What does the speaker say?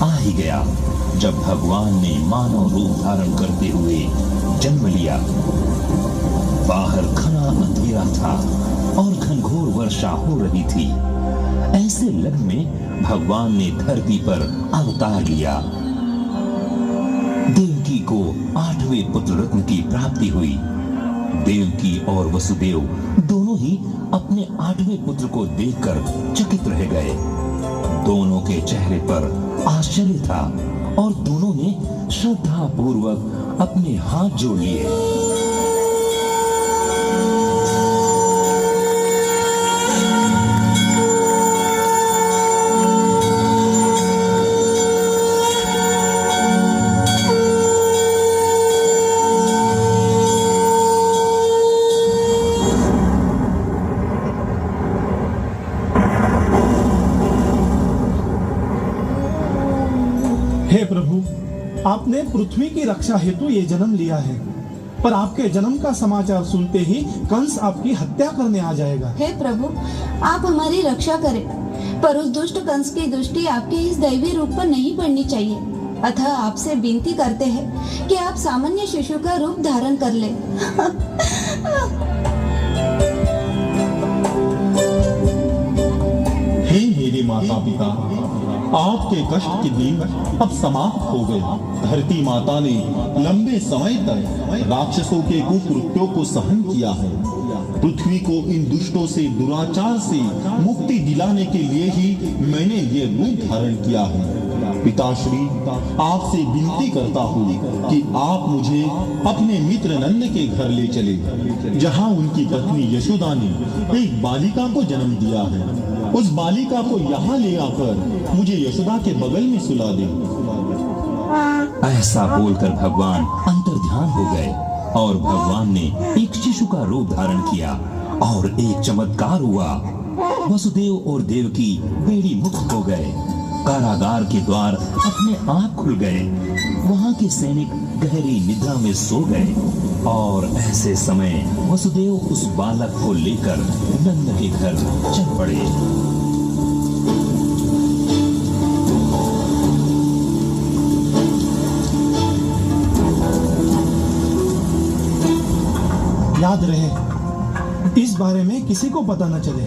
आ ही गया जब भगवान ने मानव रूप धारण करते हुए जन्म लिया। बाहर घना अंधेरा था और घनघोर वर्षा हो रही थी। ऐसे लग्न में भगवान ने धरती पर अवतार लिया। देवकी को 8वें पुत्र रत्न की प्राप्ति हुई। देवकी और वसुदेव दोनों ही अपने 8वें पुत्र को देखकर चकित रह गए। दोनों के चेहरे पर आश्चर्य था और दोनों ने श्रद्धा पूर्वक अपने हाथ जोड़ लिए। हे प्रभु, आपने पृथ्वी की रक्षा हेतु ये जन्म लिया है, पर आपके जन्म का समाचार सुनते ही कंस आपकी हत्या करने आ जाएगा। हे प्रभु, आप हमारी रक्षा करें, पर उस दुष्ट कंस की दृष्टि आपके इस दैवी रूप पर नहीं पड़नी चाहिए। अतः आपसे विनती करते हैं कि आप सामान्य शिशु का रूप धारण कर लें। हे मेरे माता पिता, आपके कष्ट के दिन अब समाप्त हो गए। धरती माता ने लंबे समय तक राक्षसों के कुकृत्यों को सहन किया है। पृथ्वी को इन दुष्टों से, दुराचार से मुक्ति दिलाने के लिए ही मैंने ये रूप धारण किया है। पिताश्री, आपसे विनती करता हूँ कि आप मुझे अपने मित्र नंद के घर ले चले, जहाँ उनकी पत्नी यशोदा ने एक बालिका को जन्म दिया है। उस बालिका को यहाँ ले आकर मुझे यशोदा के बगल में सुला दे। ऐसा बोलकर भगवान अंतर्ध्यान हो गए और भगवान ने एक शिशु का रूप धारण किया और एक चमत्कार हुआ। वसुदेव और देवकी बेड़ी मुक्त हो गए। कारागार के द्वार अपने आप खुल गए। वहाँ के सैनिक गहरी निद्रा में सो गए और ऐसे समय वसुदेव उस बालक को लेकर नंद के घर चल पड़े। याद रहे, इस बारे में किसी को पता न चले।